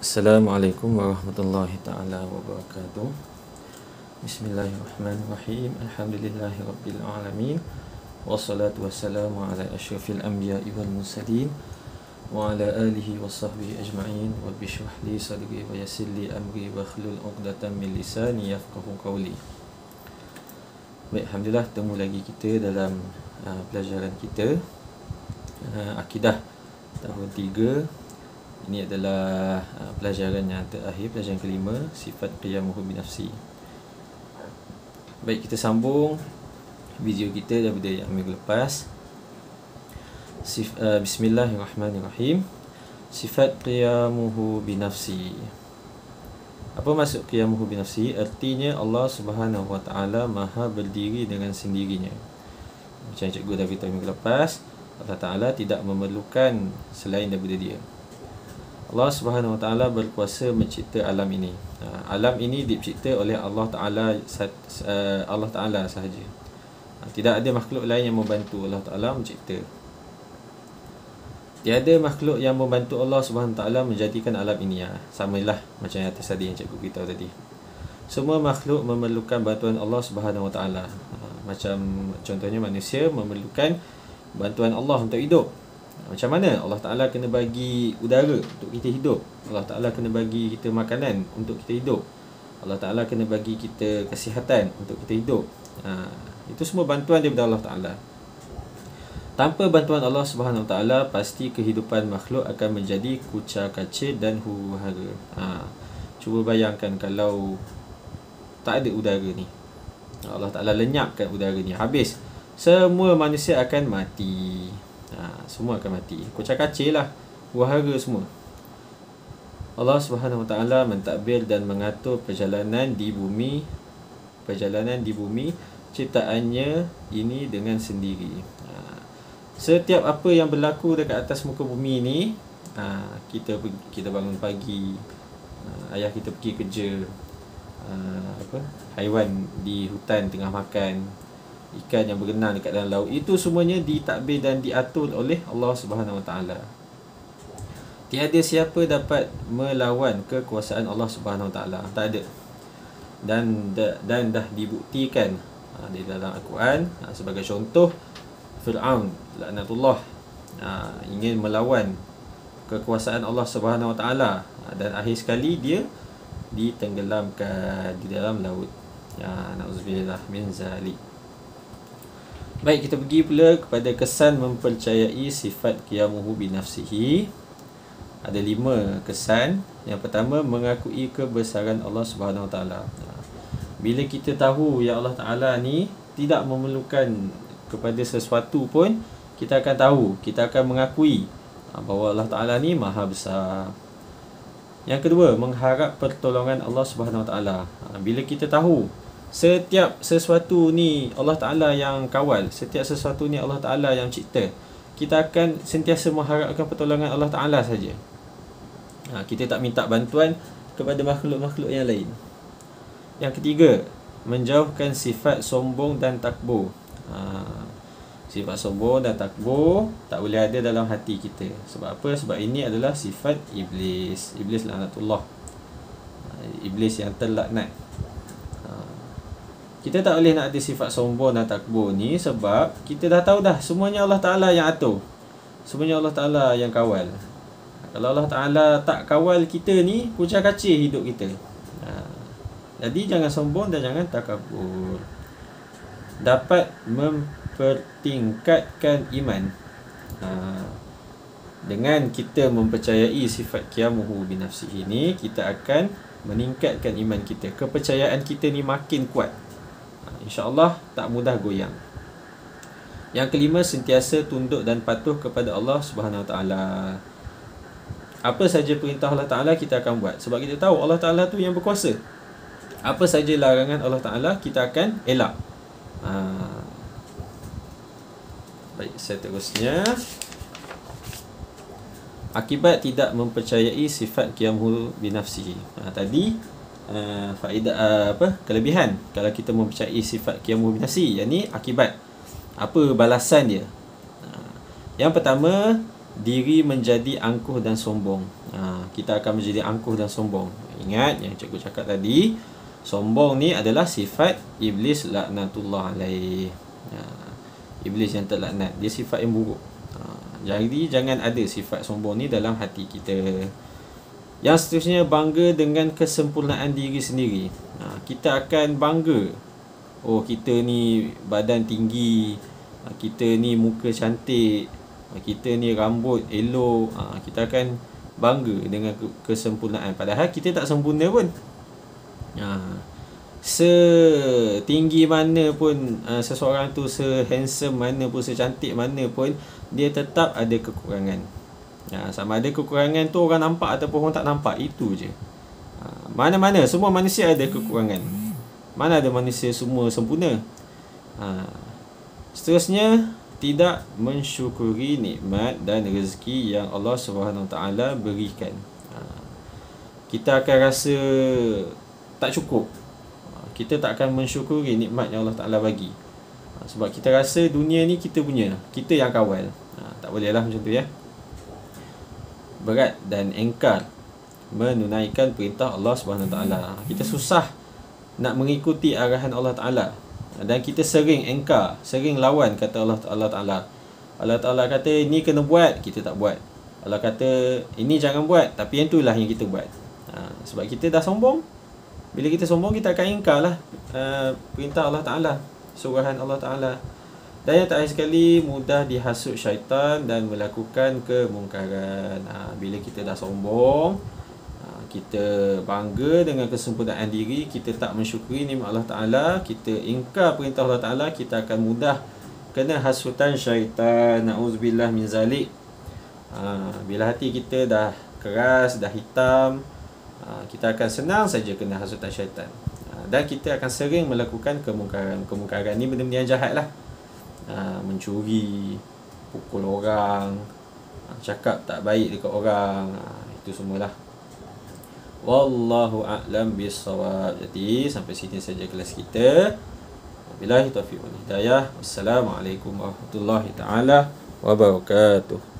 Assalamualaikum warahmatullahi ta'ala wabarakatuh. Bismillahirrahmanirrahim. Alhamdulillahi rabbil alamin. Wassalatu wassalamu ala asyrafil anbiya'i wal mursalin wa ala alihi wa sahbihi ajma'in. Rabbi shrah li sadri wa yassir li amri wa hlul 'uqdatam min lisani yafqahu qawli. Baik, alhamdulillah temu lagi kita dalam pelajaran kita akidah tahun 3. Ini adalah pelajaran yang terakhir, pelajaran kelima, sifat qiyamuhu binafsi. Baik, kita sambung video kita daripada yang minggu lepas. Bismillahirrahmanirrahim. Sifat qiyamuhu binafsi. Apa maksud qiyamuhu binafsi? Artinya Allah Subhanahu wa taala maha berdiri dengan sendirinya. Macam cikgu dah beritahu minggu lepas, Allah Taala tidak memerlukan selain daripada Dia. Allah Subhanahu Wa Taala berkuasa mencipta alam ini. Alam ini dicipta oleh Allah Taala sahaja. Tidak ada makhluk lain yang membantu Allah Taala mencipta. Tiada makhluk yang membantu Allah Subhanahu Wa Taala menjadikan alam ini. Samalah macam yang atas tadi yang cikgu beritahu tadi. Semua makhluk memerlukan bantuan Allah Subhanahu Wa Taala. Macam contohnya manusia memerlukan bantuan Allah untuk hidup. Macam mana? Allah Ta'ala kena bagi udara untuk kita hidup. Allah Ta'ala kena bagi kita makanan untuk kita hidup. Allah Ta'ala kena bagi kita kesihatan untuk kita hidup. Itu semua bantuan daripada Allah Ta'ala. Tanpa bantuan Allah Subhanahu Wa Ta'ala, pasti kehidupan makhluk akan menjadi kucar kacir dan huru-hara. Cuba bayangkan kalau tak ada udara ni, Allah Ta'ala lenyapkan udara ni, habis. Semua manusia akan mati. Semua akan mati. Kucar kacir lah, wahara semua. Allah Subhanahu Wa Taala mentadbir dan mengatur perjalanan di bumi ciptaannya ini dengan sendiri. Setiap apa yang berlaku dekat atas muka bumi ni, kita bangun pagi, ayah kita pergi kerja, haiwan di hutan tengah makan, ikan yang berenang dekat dalam laut, itu semuanya ditadbir dan diatur oleh Allah Subhanahu Wa Taala. Tiada siapa dapat melawan kekuasaan Allah Subhanahu Wa Taala. Tak ada. Dan dah dibuktikan di dalam Al-Quran. Sebagai contoh, Fir'aun laknatullah ingin melawan kekuasaan Allah Subhanahu Wa Taala, dan akhir sekali dia ditenggelamkan di dalam laut. Na'udzubillah min zalik. Baik, kita pergi pula kepada kesan mempercayai sifat qiyamuhu binafsihi. Ada 5 kesan. Yang pertama, mengakui kebesaran Allah Subhanahu Wa Taala. Bila kita tahu yang Allah Taala ni tidak memerlukan kepada sesuatu pun, kita akan tahu, kita akan mengakui bahawa Allah Taala ni maha besar. Yang kedua, mengharap pertolongan Allah Subhanahu Wa Taala. Bila kita tahu setiap sesuatu ni Allah Ta'ala yang kawal, setiap sesuatu ni Allah Ta'ala yang cipta, kita akan sentiasa mengharapkan pertolongan Allah Ta'ala saja. Kita tak minta bantuan kepada makhluk-makhluk yang lain. Yang ketiga, menjauhkan sifat sombong dan takbur. Sifat sombong dan takbur tak boleh ada dalam hati kita. Sebab apa? Sebab ini adalah sifat iblis. Iblis laknatullah. Iblis yang terlaknat. Kita tak boleh nak ada sifat sombong dan takbur ni, sebab kita dah tahu dah semuanya Allah Ta'ala yang atur, semuanya Allah Ta'ala yang kawal. Kalau Allah Ta'ala tak kawal kita ni, kucar kacir hidup kita. Jadi jangan sombong dan jangan takabur. Dapat mempertingkatkan iman. Dengan kita mempercayai sifat qiyamuhu binafsi ini, kita akan meningkatkan iman kita. Kepercayaan kita ni makin kuat. InsyaAllah tak mudah goyang. Yang kelima, sentiasa tunduk dan patuh kepada Allah Subhanahu Wa Taala. Apa saja perintah Allah Ta'ala kita akan buat, sebab kita tahu Allah Ta'ala tu yang berkuasa. Apa saja larangan Allah Ta'ala kita akan elak. Baik, seterusnya, akibat tidak mempercayai sifat qiyamuhu binafsihi. Tadi faedah kelebihan kalau kita mempercayai sifat qiyamuhu binafsi, yang ni akibat, apa balasan dia. Yang pertama, diri menjadi angkuh dan sombong. kita akan menjadi angkuh dan sombong. Ingat yang cikgu cakap tadi, sombong ni adalah sifat iblis laknatullah alaih. Iblis yang terlaknat, dia sifat yang buruk. Jadi jangan ada sifat sombong ni dalam hati kita. Yang seterusnya, bangga dengan kesempurnaan diri sendiri. Kita akan bangga, oh kita ni badan tinggi, kita ni muka cantik, kita ni rambut elok. Kita akan bangga dengan kesempurnaan, padahal kita tak sempurna pun. Setinggi mana pun seseorang tu, se-handsome mana pun, secantik mana pun, dia tetap ada kekurangan. Sama ada kekurangan tu orang nampak ataupun orang tak nampak, itu je. Mana-mana semua manusia ada kekurangan. Mana ada manusia semua sempurna. Seterusnya, tidak mensyukuri nikmat dan rezeki yang Allah SWT berikan. Kita akan rasa tak cukup. Kita tak akan mensyukuri nikmat yang Allah Ta'ala bagi. Sebab kita rasa dunia ni kita punya, kita yang kawal. Tak bolehlah macam tu ya. Berat dan engkar menunaikan perintah Allah SWT. Kita susah nak mengikuti arahan Allah Ta'ala, dan kita sering engkar, sering lawan kata Allah Ta'ala. Allah Ta'ala kata ini kena buat, kita tak buat. Allah kata ini jangan buat, tapi yang itulah yang kita buat. Sebab kita dah sombong. Bila kita sombong, kita akan ingkar lah perintah Allah Ta'ala, suruhan Allah Ta'ala. Dan yang terakhir sekali, mudah dihasut syaitan dan melakukan kemungkaran. Bila kita dah sombong, kita bangga dengan kesempurnaan diri, kita tak mensyukuri nikmat Allah Ta'ala, kita ingkar perintah Allah Ta'ala, kita akan mudah kena hasutan syaitan. Na'udzubillah min zalik. Bila hati kita dah keras, dah hitam, kita akan senang saja kena hasutan syaitan. Dan kita akan sering melakukan kemungkaran. Kemungkaran ni benda-benda yang jahat lah. Mencuri, pukul orang, cakap tak baik dekat orang, itu semualah. Wallahu a'lam bissawab. Jadi sampai sini saja kelas kita. Wabillahi taufiq wal hidayah. Wassalamualaikum warahmatullahi taala wabarakatuh.